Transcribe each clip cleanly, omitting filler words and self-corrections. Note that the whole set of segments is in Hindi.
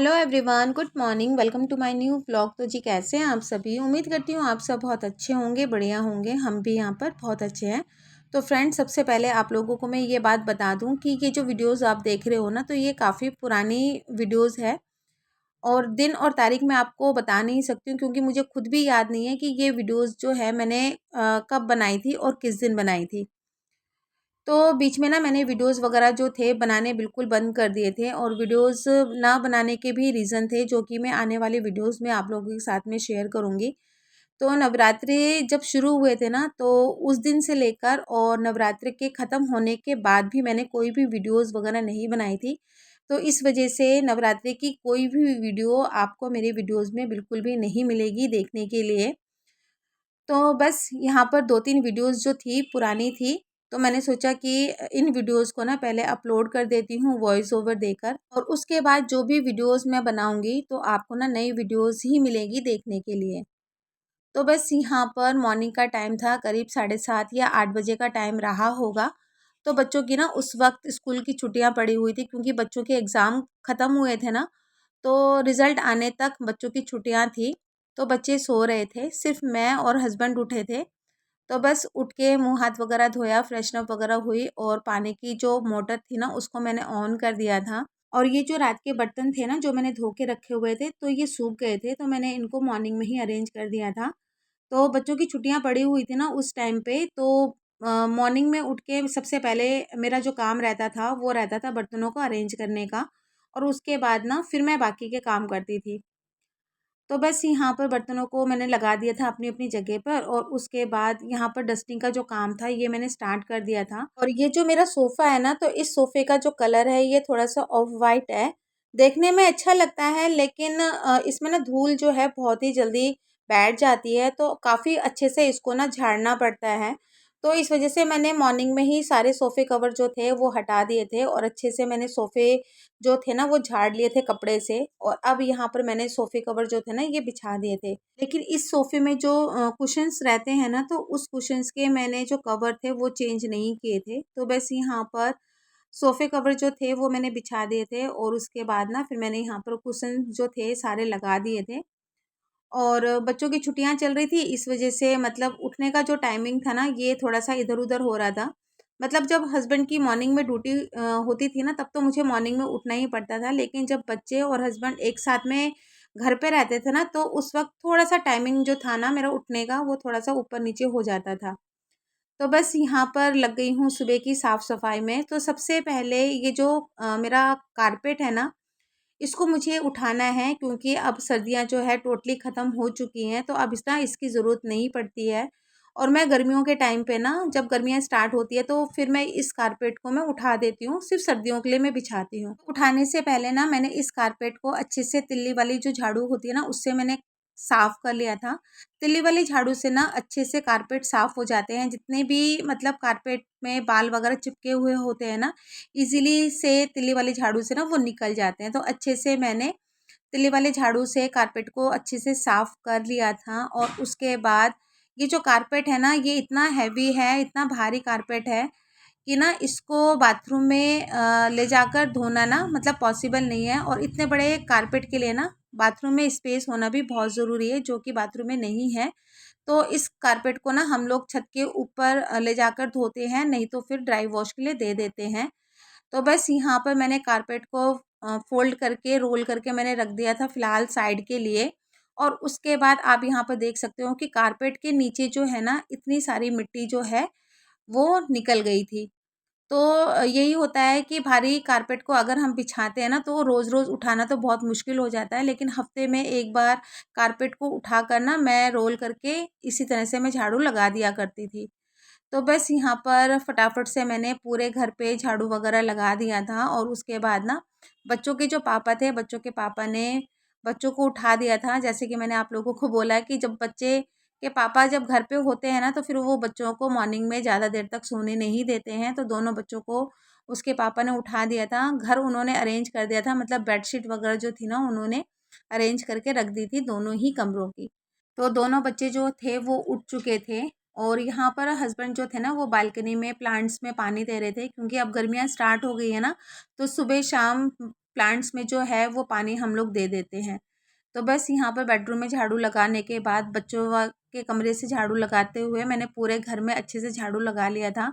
Hello everyone, good morning. Welcome to my new vlog. तो जी कैसे हैं आप सभी? उम्मीद करती हूँ आप सब बहुत अच्छे होंगे, बढ़िया होंगे। हम भी यहाँ पर बहुत अच्छे हैं। तो फ्रेंड्स, सबसे पहले आप लोगों को मैं ये बात बता दूँ कि ये जो वीडियोस आप देख रहे हो ना, तो ये काफ़ी पुरानी वीडियोस है और दिन और तारीख मैं आपको बता नहीं सकती हूँ, क्योंकि मुझे खुद भी याद नहीं है कि ये वीडियोस जो है मैंने कब बनाई थी और किस दिन बनाई थी। तो बीच में ना मैंने वीडियोस वगैरह जो थे बनाने बिल्कुल बंद कर दिए थे, और वीडियोस ना बनाने के भी रीज़न थे, जो कि मैं आने वाली वीडियोस में आप लोगों के साथ में शेयर करूँगी। तो नवरात्रि जब शुरू हुए थे ना, तो उस दिन से लेकर और नवरात्रि के ख़त्म होने के बाद भी मैंने कोई भी वीडियोस वगैरह नहीं बनाई थी। तो इस वजह से नवरात्रि की कोई भी वीडियो आपको मेरे वीडियोस में बिल्कुल भी नहीं मिलेगी देखने के लिए। तो बस यहाँ पर 2-3 वीडियोज़ जो थी पुरानी थी, तो मैंने सोचा कि इन वीडियोज़ को ना पहले अपलोड कर देती हूँ वॉइस ओवर देकर, और उसके बाद जो भी वीडियोज़ मैं बनाऊँगी तो आपको ना नई वीडियोज़ ही मिलेगी देखने के लिए। तो बस यहाँ पर मॉर्निंग का टाइम था, करीब 7:30 या 8 बजे का टाइम रहा होगा। तो बच्चों की ना उस वक़्त स्कूल की छुट्टियाँ पड़ी हुई थी, क्योंकि बच्चों के एग्ज़ाम ख़त्म हुए थे ना, तो रिज़ल्ट आने तक बच्चों की छुट्टियाँ थी। तो बच्चे सो रहे थे, सिर्फ़ मैं और हस्बैंड उठे थे। तो बस उठ के मुँह हाथ वगैरह धोया, फ्रेशन अप वगैरह हुई, और पानी की जो मोटर थी ना उसको मैंने ऑन कर दिया था। और ये जो रात के बर्तन थे ना जो मैंने धो के रखे हुए थे, तो ये सूख गए थे, तो मैंने इनको मॉर्निंग में ही अरेंज कर दिया था। तो बच्चों की छुट्टियाँ पड़ी हुई थी ना उस टाइम पे, तो मॉर्निंग में उठ के सबसे पहले मेरा जो काम रहता था वो रहता था बर्तनों को अरेंज करने का, और उसके बाद ना फिर मैं बाकी के काम करती थी। तो बस यहाँ पर बर्तनों को मैंने लगा दिया था अपनी-अपनी जगह पर, और उसके बाद यहाँ पर डस्टिंग का जो काम था ये मैंने स्टार्ट कर दिया था। और ये जो मेरा सोफ़ा है ना, तो इस सोफ़े का जो कलर है ये थोड़ा-सा ऑफ वाइट है। देखने में अच्छा लगता है, लेकिन इसमें ना धूल जो है बहुत ही जल्दी बैठ जाती है, तो काफ़ी अच्छे से इसको ना झाड़ना पड़ता है। तो इस वज़ह से मैंने मॉर्निंग में ही सारे सोफ़े कवर जो थे वो हटा दिए थे, और अच्छे से मैंने सोफ़े जो थे ना वो झाड़ लिए थे कपड़े से, और अब यहाँ पर मैंने सोफ़े कवर जो थे ना ये बिछा दिए थे। लेकिन इस सोफ़े में जो कुशन्स रहते हैं ना, तो उस कुशन्स के मैंने जो कवर थे वो चेंज नहीं किए थे। तो बस यहाँ पर सोफ़े कवर जो थे वो मैंने बिछा दिए थे, और उसके बाद ना फिर मैंने यहाँ पर कुशन जो थे सारे लगा दिए थे। और बच्चों की छुट्टियाँ चल रही थी, इस वज़ह से मतलब उठने का जो टाइमिंग था ना ये थोड़ा-सा इधर-उधर हो रहा था। मतलब जब हस्बैंड की मॉर्निंग में ड्यूटी होती थी ना, तब तो मुझे मॉर्निंग में उठना ही पड़ता था। लेकिन जब बच्चे और हस्बैंड एक साथ में घर पे रहते थे ना, तो उस वक़्त थोड़ा-सा टाइमिंग जो था ना मेरा उठने का वो थोड़ा-सा ऊपर-नीचे हो जाता था। तो बस यहाँ पर लग गई हूँ सुबह की साफ़-सफ़ाई में। तो सबसे पहले ये जो मेरा कारपेट है ना, इसको मुझे उठाना है, क्योंकि अब सर्दियाँ जो है टोटली ख़त्म हो चुकी हैं, तो अब इस ना इसकी ज़रूरत नहीं पड़ती है। और मैं गर्मियों के टाइम पे ना, जब गर्मियाँ स्टार्ट होती है तो फिर मैं इस कारपेट को मैं उठा देती हूँ, सिर्फ़ सर्दियों के लिए मैं बिछाती हूँ। उठाने से पहले ना मैंने इस कारपेट को अच्छे से तिल्ली वाली जो झाड़ू होती है ना उससे मैंने साफ़ कर लिया था। तिल्ली वाली झाड़ू से ना अच्छे से कारपेट साफ़ हो जाते हैं, जितने भी मतलब कारपेट में बाल वगैरह चिपके हुए होते हैं ना, इजीली से तिल्ली वाली झाड़ू से ना वो निकल जाते हैं। तो अच्छे से मैंने तिल्ली वाले झाड़ू से कारपेट को अच्छे से साफ़ कर लिया था, और उसके बाद ये जो कारपेट है ना ये इतना हैवी है, इतना भारी कारपेट है कि ना इसको बाथरूम में ले जाकर धोना ना मतलब पॉसिबल नहीं है, और इतने बड़े कारपेट के लिए ना बाथरूम में स्पेस होना भी बहुत ज़रूरी है, जो कि बाथरूम में नहीं है। तो इस कारपेट को ना हम लोग छत के ऊपर ले जाकर धोते हैं, नहीं तो फिर ड्राई वॉश के लिए दे देते हैं। तो बस यहाँ पर मैंने कारपेट को फ़ोल्ड करके रोल करके मैंने रख दिया था फ़िलहाल साइड के लिए। और उसके बाद आप यहाँ पर देख सकते हो कि कारपेट के नीचे जो है ना इतनी सारी मिट्टी जो है वो निकल गई थी। तो यही होता है कि भारी कारपेट को अगर हम बिछाते हैं ना, तो रोज़-रोज़ उठाना तो बहुत मुश्किल हो जाता है, लेकिन हफ़्ते में एक बार कारपेट को उठाकर ना मैं रोल करके इसी तरह से मैं झाड़ू लगा दिया करती थी। तो बस यहाँ पर फटाफट से मैंने पूरे घर पे झाड़ू वगैरह लगा दिया था, और उसके बाद ना बच्चों के जो पापा थे, बच्चों के पापा ने बच्चों को उठा दिया था। जैसे कि मैंने आप लोगों को बोला है कि जब बच्चे के पापा जब घर पे होते हैं ना, तो फिर वो बच्चों को मॉर्निंग में ज़्यादा देर तक सोने नहीं देते हैं। तो दोनों बच्चों को उसके पापा ने उठा दिया था। घर उन्होंने अरेंज कर दिया था, मतलब बेडशीट वगैरह जो थी ना उन्होंने अरेंज करके रख दी थी दोनों ही कमरों की। तो दोनों बच्चे जो थे वो उठ चुके थे, और यहाँ पर हस्बैंड जो थे ना वो बालकनी में प्लांट्स में पानी दे रहे थे, क्योंकि अब गर्मियाँ स्टार्ट हो गई है ना, तो सुबह शाम प्लांट्स में जो है वो पानी हम लोग दे देते हैं। तो बस यहाँ पर बेडरूम में झाड़ू लगाने के बाद बच्चों के कमरे से झाड़ू लगाते हुए मैंने पूरे घर में अच्छे से झाड़ू लगा लिया था।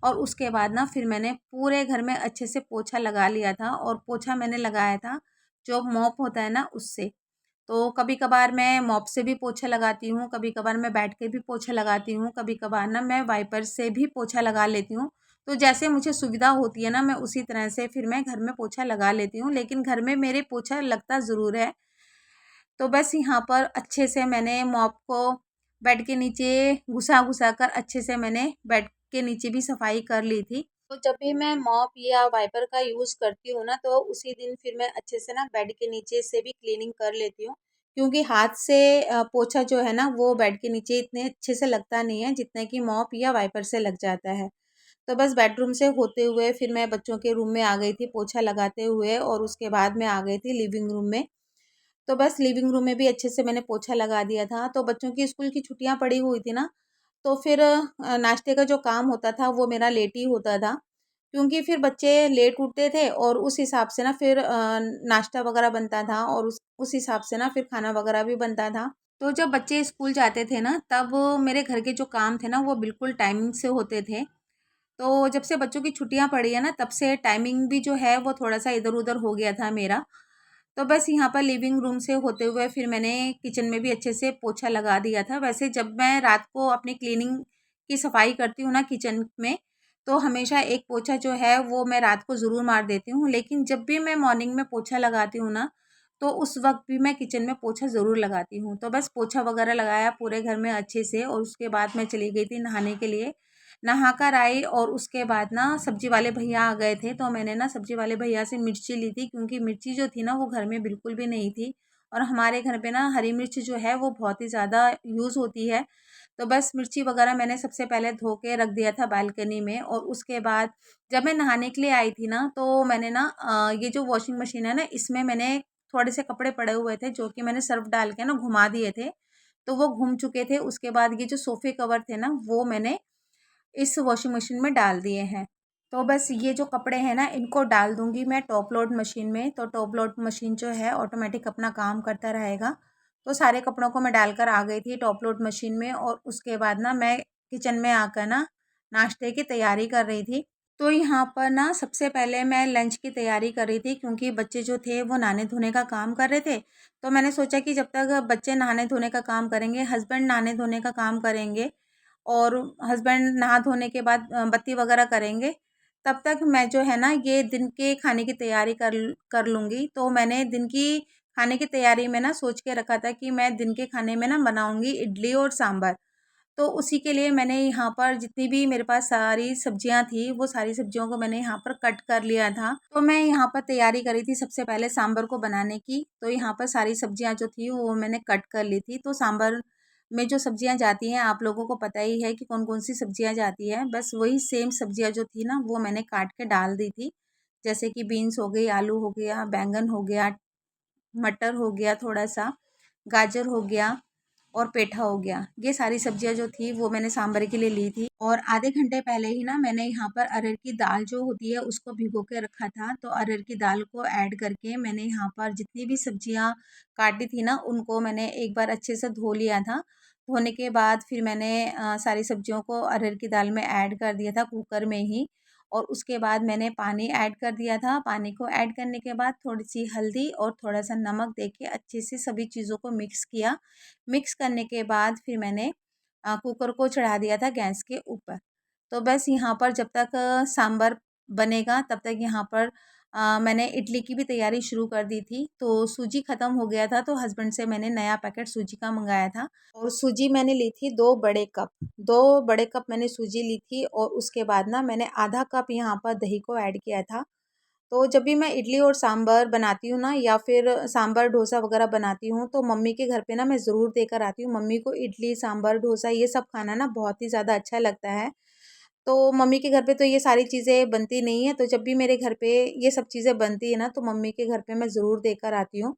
और उसके बाद ना फिर मैंने पूरे घर में अच्छे से पोछा लगा लिया था, और पोछा मैंने लगाया था जो मॉप होता है ना उससे। तो कभी कभार मैं मॉप से भी पोछा लगाती हूँ, कभी कभार मैं बैठ के भी पोछा लगाती हूँ, कभी कभार ना मैं वाइपर से भी पोछा लगा लेती हूँ। तो जैसे मुझे सुविधा होती है ना, मैं उसी तरह से फिर मैं घर में पोछा लगा लेती हूँ, लेकिन घर में मेरे पोछा लगता ज़रूर है। तो बस यहाँ पर अच्छे से मैंने मॉप को बेड के नीचे घुसा घुसा कर अच्छे से मैंने बेड के नीचे भी सफाई कर ली थी। तो जब भी मैं मॉप या वाइपर का यूज़ करती हूँ ना, तो उसी दिन फिर मैं अच्छे से ना बेड के नीचे से भी क्लीनिंग कर लेती हूँ, क्योंकि हाथ से पोछा जो है ना वो बेड के नीचे इतने अच्छे से लगता नहीं है जितना कि मॉप या वाइपर से लग जाता है। तो बस बेडरूम से होते हुए फिर मैं बच्चों के रूम में आ गई थी पोछा लगाते हुए, और उसके बाद मैं आ गई थी लिविंग रूम में। तो बस लिविंग रूम में भी अच्छे से मैंने पोछा लगा दिया था। तो बच्चों की स्कूल की छुट्टियां पड़ी हुई थी ना, तो फिर नाश्ते का जो काम होता था वो मेरा लेट ही होता था, क्योंकि फिर बच्चे लेट उठते थे और उस हिसाब से ना फिर नाश्ता वगैरह बनता था, और उस हिसाब से ना फिर खाना वगैरह भी बनता था। तो जब बच्चे स्कूल जाते थे ना, तब मेरे घर के जो काम थे ना वो बिल्कुल टाइमिंग से होते थे। तो जब से बच्चों की छुट्टियां पड़ी है ना, तब से टाइमिंग भी जो है वो थोड़ा सा इधर उधर हो गया था मेरा। तो बस यहाँ पर लिविंग रूम से होते हुए फिर मैंने किचन में भी अच्छे से पोछा लगा दिया था। वैसे जब मैं रात को अपनी क्लीनिंग की सफाई करती हूँ ना किचन में, तो हमेशा एक पोछा जो है वो मैं रात को ज़रूर मार देती हूँ, लेकिन जब भी मैं मॉर्निंग में पोछा लगाती हूँ ना, तो उस वक्त भी मैं किचन में पोछा ज़रूर लगाती हूँ। तो बस पोछा वगैरह लगाया पूरे घर में अच्छे से, और उसके बाद मैं चली गई थी नहाने के लिए। नहा कर आई, और उसके बाद ना सब्जी वाले भैया आ गए थे, तो मैंने ना सब्जी वाले भैया से मिर्ची ली थी, क्योंकि मिर्ची जो थी ना वो घर में बिल्कुल भी नहीं थी। और हमारे घर पे ना हरी मिर्च जो है वो बहुत ही ज़्यादा यूज़ होती है। तो बस मिर्ची वगैरह मैंने सबसे पहले धो के रख दिया था बालकनी में, और उसके बाद जब मैं नहाने के लिए आई थी ना, तो मैंने ना ये जो वॉशिंग मशीन है ना, इसमें मैंने थोड़े से कपड़े पड़े हुए थे जो कि मैंने सर्फ डाल के ना घुमा दिए थे। तो वो घूम चुके थे। उसके बाद ये जो सोफ़े कवर थे ना वो मैंने इस वॉशिंग मशीन में डाल दिए हैं। तो बस ये जो कपड़े हैं ना इनको डाल दूँगी मैं टॉप लोड मशीन में, तो टॉप लोड मशीन जो है ऑटोमेटिक अपना काम करता रहेगा। तो सारे कपड़ों को मैं डालकर आ गई थी टॉप लोड मशीन में, और उसके बाद ना मैं किचन में आकर ना नाश्ते की तैयारी कर रही थी। तो यहाँ पर ना सबसे पहले मैं लंच की तैयारी कर रही थी, क्योंकि बच्चे जो थे वो नहाने-धोने का काम कर रहे थे। तो मैंने सोचा कि जब तक बच्चे नहाने-धोने का काम करेंगे, हस्बैंड नहाने-धोने का काम करेंगे, और हस्बैंड नहा धोने के बाद बत्ती वगैरह करेंगे, तब तक मैं जो है ना ये दिन के खाने की तैयारी कर लूँगी। तो मैंने दिन की खाने की तैयारी में ना सोच के रखा था कि मैं दिन के खाने में ना बनाऊँगी इडली और सांभर। तो उसी के लिए मैंने यहाँ पर जितनी भी मेरे पास सारी सब्जियाँ थी, वो सारी सब्जियों को मैंने यहाँ पर कट कर लिया था। तो मैं यहाँ पर तैयारी करी थी सबसे पहले सांभर को बनाने की। तो यहाँ पर सारी सब्जियाँ जो थी वो मैंने कट कर ली थी। तो सांभर में जो सब्जियाँ जाती हैं आप लोगों को पता ही है कि कौन-कौन सी सब्जियाँ जाती हैं। बस वही सेम सब्जियाँ जो थी ना वो मैंने काट के डाल दी थी। जैसे कि बीन्स हो गई, आलू हो गया, बैंगन हो गया, मटर हो गया थोड़ा-सा, गाजर हो गया और पेठा हो गया। ये सारी सब्जियाँ जो थी वो मैंने सांभर के लिए ली थी, और आधे घंटे पहले ही ना मैंने यहाँ पर अरहर की दाल जो होती है उसको भिगो के रखा था। तो अरहर की दाल को ऐड करके मैंने यहाँ पर जितनी भी सब्जियाँ काटी थी ना उनको मैंने एक बार अच्छे से धो लिया था। धोने के बाद फिर मैंने सारी सब्जियों को अरहर की दाल में ऐड कर दिया था कुकर में ही, और उसके बाद मैंने पानी ऐड कर दिया था। पानी को ऐड करने के बाद थोड़ी-सी हल्दी और थोड़ा-सा नमक दे के अच्छे से सभी चीज़ों को मिक्स किया। मिक्स करने के बाद फिर मैंने कुकर को चढ़ा दिया था गैस के ऊपर। तो बस यहाँ पर जब तक सांभर बनेगा तब तक यहाँ पर मैंने इडली की भी तैयारी शुरू कर दी थी। तो सूजी ख़त्म हो गया था, तो हस्बैंड से मैंने नया पैकेट सूजी का मँगाया था, और सूजी मैंने ली थी 2 बड़े कप। 2 बड़े कप मैंने सूजी ली थी, और उसके बाद ना मैंने आधा कप यहाँ पर दही को ऐड किया था। तो जब भी मैं इडली और सांभर बनाती हूँ ना, या फिर सांभर डोसा वगैरह बनाती हूँ, तो मम्मी के घर पे ना मैं ज़रूर देकर आती हूँ। मम्मी को इडली, सांभर, डोसा ये सब खाना ना बहुत ही ज़्यादा अच्छा लगता है। तो मम्मी के घर पे तो ये सारी चीज़ें बनती नहीं है, तो जब भी मेरे घर पे ये सब चीज़ें बनती है ना, तो मम्मी के घर पे मैं ज़रूर देकर आती हूँ।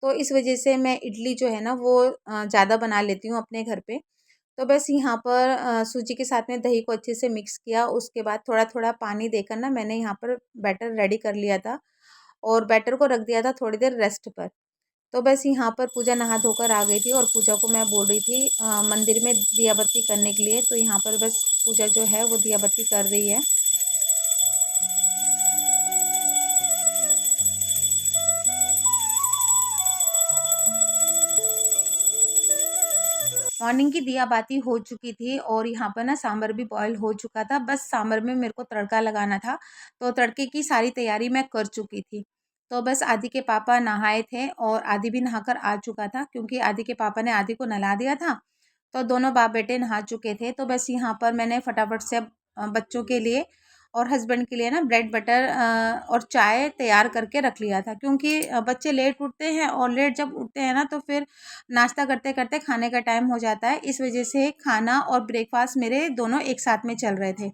तो इस वज़ह से मैं इडली जो है ना वो ज़्यादा बना लेती हूँ अपने घर पे। तो बस यहाँ पर सूजी के साथ में दही को अच्छे से मिक्स किया, उसके बाद थोड़ा-थोड़ा पानी देकर ना मैंने यहाँ पर बैटर रेडी कर लिया था। और बैटर को रख दिया था थोड़ी देर रेस्ट पर। तो बस यहाँ पर पूजा नहा धोकर आ गई थी और पूजा को मैं बोल रही थी मंदिर में दिया बत्ती करने के लिए। तो यहाँ पर बस पूजा जो है वो दिया बत्ती कर रही है। मॉर्निंग की दिया बाती हो चुकी थी और यहाँ पर ना सांभर भी बॉयल हो चुका था। बस सांभर में मेरे को तड़का लगाना था, तो तड़के की सारी तैयारी मैं कर चुकी थी। तो बस आदि के पापा नहाए थे और आदि भी नहाकर आ चुका था, क्योंकि आदि के पापा ने आदि को नहला दिया था। तो दोनों बाप बेटे नहा चुके थे। तो बस यहाँ पर मैंने फटाफट से बच्चों के लिए और हस्बैंड के लिए ना ब्रेड बटर और चाय तैयार करके रख लिया था, क्योंकि बच्चे लेट उठते हैं और लेट जब उठते हैं ना तो फिर नाश्ता करते करते खाने का टाइम हो जाता है। इस वजह से खाना और ब्रेकफास्ट मेरे दोनों एक साथ में चल रहे थे।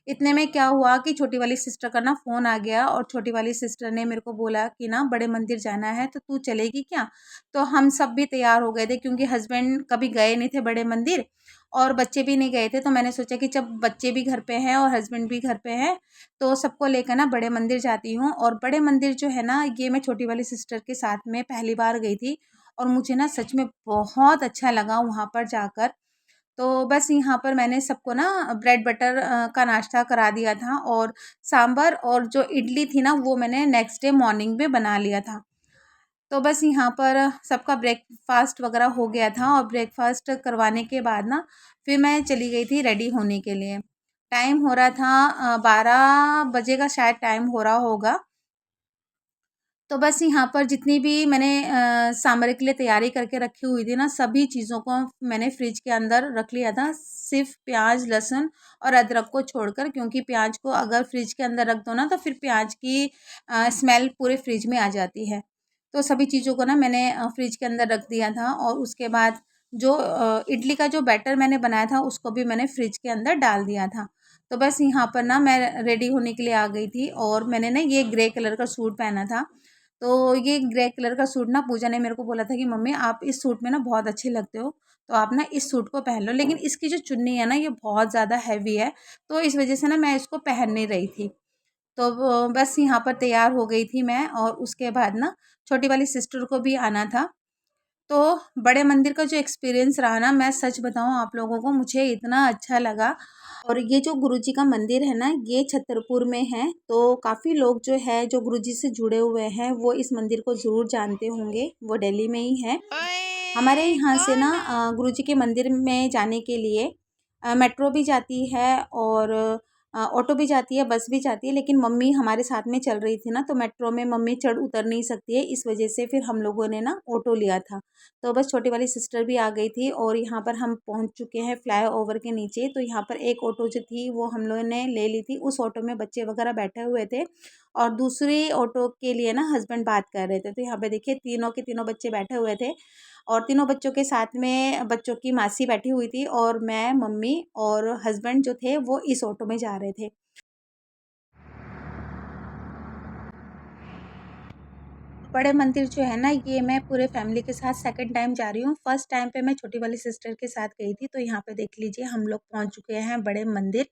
इतने में क्या हुआ कि छोटी वाली सिस्टर का ना फ़ोन आ गया और छोटी वाली सिस्टर ने मेरे को बोला कि ना बड़े मंदिर जाना है, तो तू चलेगी क्या? तो हम सब भी तैयार हो गए थे, क्योंकि हस्बैंड कभी गए नहीं थे बड़े मंदिर और बच्चे भी नहीं गए थे। तो मैंने सोचा कि जब बच्चे भी घर पे हैं और हस्बैंड भी घर पे है, तो सबको लेकर ना बड़े मंदिर जाती हूँ। और बड़े मंदिर जो है ना, ये मैं छोटी वाली सिस्टर के साथ में पहली बार गई थी और मुझे ना सच में बहुत अच्छा लगा वहाँ पर जाकर। तो बस यहाँ पर मैंने सबको ना ब्रेड बटर का नाश्ता करा दिया था और सांभर और जो इडली थी ना वो मैंने नेक्स्ट डे मॉर्निंग में बना लिया था। तो बस यहाँ पर सबका ब्रेकफास्ट वगैरह हो गया था और ब्रेकफास्ट करवाने के बाद ना फिर मैं चली गई थी रेडी होने के लिए। टाइम हो रहा था 12 बजे का शायद टाइम हो रहा होगा। तो बस यहाँ पर जितनी भी मैंने सांभर के लिए तैयारी करके रखी हुई थी ना, सभी चीज़ों को मैंने फ्रिज के अंदर रख लिया था, सिर्फ प्याज लहसुन और अदरक को छोड़कर, क्योंकि प्याज को अगर फ्रिज के अंदर रख दो ना तो फिर प्याज की स्मेल पूरे फ्रिज में आ जाती है। तो सभी चीज़ों को ना मैंने फ्रिज के अंदर रख दिया था और उसके बाद जो इडली का जो बैटर मैंने बनाया था उसको भी मैंने फ्रिज के अंदर डाल दिया था। तो बस यहाँ पर ना मैं रेडी होने के लिए आ गई थी और मैंने ना ये ग्रे कलर का सूट पहना था। तो ये ग्रे कलर का सूट ना पूजा ने मेरे को बोला था कि मम्मी आप इस सूट में ना बहुत अच्छे लगते हो, तो आप ना इस सूट को पहन लो। लेकिन इसकी जो चुन्नी है ना ये बहुत ज़्यादा हैवी है, तो इस वजह से ना मैं इसको पहन नहीं रही थी। तो बस यहाँ पर तैयार हो गई थी मैं और उसके बाद ना छोटी वाली सिस्टर को भी आना था। तो बड़े मंदिर का जो एक्सपीरियंस रहा ना, मैं सच बताऊँ आप लोगों को, मुझे इतना अच्छा लगा। और ये जो गुरुजी का मंदिर है ना, ये छतरपुर में है। तो काफ़ी लोग जो है जो गुरुजी से जुड़े हुए हैं वो इस मंदिर को ज़रूर जानते होंगे, वो दिल्ली में ही है। हमारे यहाँ से ना गुरुजी के मंदिर में जाने के लिए मेट्रो भी जाती है और ऑटो भी जाती है, बस भी जाती है। लेकिन मम्मी हमारे साथ में चल रही थी ना, तो मेट्रो में मम्मी चढ़ उतर नहीं सकती है, इस वजह से फिर हम लोगों ने ना ऑटो लिया था। तो बस छोटी वाली सिस्टर भी आ गई थी और यहाँ पर हम पहुँच चुके हैं फ्लाईओवर के नीचे। तो यहाँ पर एक ऑटो जो थी वो हम लोगों ने ले ली थी। उस ऑटो में बच्चे वगैरह बैठे हुए थे और दूसरी ऑटो के लिए ना हस्बैंड बात कर रहे थे। तो यहाँ पे देखिए तीनों के तीनों बच्चे बैठे हुए थे और तीनों बच्चों के साथ में बच्चों की मासी बैठी हुई थी और मैं, मम्मी और हस्बैंड जो थे वो इस ऑटो में जा रहे थे। बड़े मंदिर जो है ना, ये मैं पूरे फैमिली के साथ सेकंड टाइम जा रही हूँ। फर्स्ट टाइम पे मैं छोटी वाली सिस्टर के साथ गई थी। तो यहाँ पे देख लीजिए हम लोग पहुँच चुके हैं बड़े मंदिर।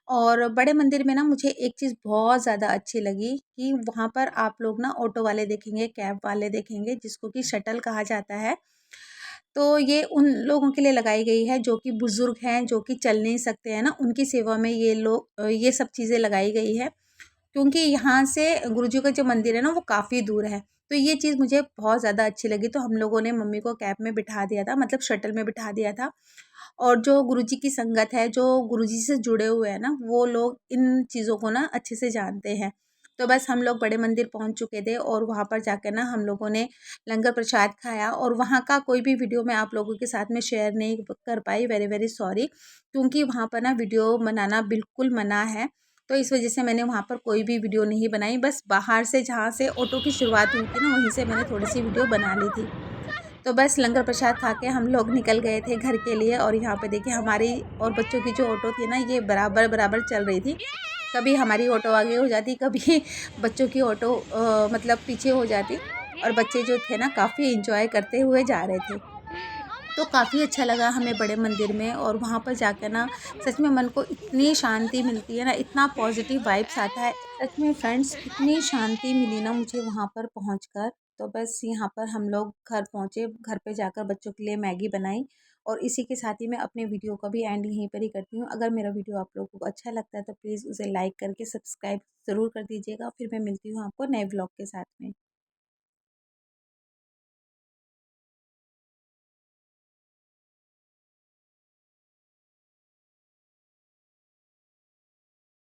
और बड़े मंदिर में ना मुझे एक चीज़ बहुत ज़्यादा अच्छी लगी कि वहाँ पर आप लोग ना ऑटो वाले देखेंगे, कैब वाले देखेंगे, जिसको कि शटल कहा जाता है। तो ये उन लोगों के लिए लगाई गई है जो कि बुज़ुर्ग हैं, जो कि चल नहीं सकते हैं ना, उनकी सेवा में ये लोग ये सब चीज़ें लगाई गई है। क्योंकि यहाँ से गुरुजी का जो मंदिर है ना वो काफ़ी दूर है। तो ये चीज़ मुझे बहुत ज़्यादा अच्छी लगी। तो हम लोगों ने मम्मी को कैब में बिठा दिया था, मतलब शटल में बिठा दिया था। और जो गुरुजी की संगत है, जो गुरुजी से जुड़े हुए हैं ना, वो लोग इन चीज़ों को ना अच्छे से जानते हैं। तो बस हम लोग बड़े मंदिर पहुँच चुके थे और वहाँ पर जाकर ना हम लोगों ने लंगर प्रसाद खाया और वहाँ का कोई भी वीडियो मैं आप लोगों के साथ में शेयर नहीं कर पाई, वेरी वेरी सॉरी। क्योंकि वहाँ पर ना वीडियो बनाना बिल्कुल मना है। तो इस वजह से मैंने वहाँ पर कोई भी वीडियो नहीं बनाई, बस बाहर से जहाँ से ऑटो की शुरुआत हुई थी ना वहीं से मैंने थोड़ी सी वीडियो बना ली थी। तो बस लंगर प्रसाद खा के हम लोग निकल गए थे घर के लिए। और यहाँ पे देखिए हमारी और बच्चों की जो ऑटो थी ना ये बराबर बराबर चल रही थी। कभी हमारी ऑटो आगे हो जाती, कभी बच्चों की ऑटो मतलब पीछे हो जाती। और बच्चे जो थे ना काफ़ी इंजॉय करते हुए जा रहे थे। तो काफ़ी अच्छा लगा हमें बड़े मंदिर में, और वहाँ पर जाकर ना सच में मन को इतनी शांति मिलती है ना, इतना पॉजिटिव वाइब्स आता है। सच में फ्रेंड्स, इतनी शांति मिली ना मुझे वहाँ पर पहुँचकर। तो बस यहाँ पर हम लोग घर पहुँचे, घर पे जाकर बच्चों के लिए मैगी बनाई, और इसी के साथ ही मैं अपने वीडियो का भी एंड यहीं पर ही करती हूँ। अगर मेरा वीडियो आप लोगों को अच्छा लगता है तो प्लीज़ उसे लाइक करके सब्सक्राइब ज़रूर कर दीजिएगा। फिर मैं मिलती हूँ आपको नए व्लॉग के साथ में।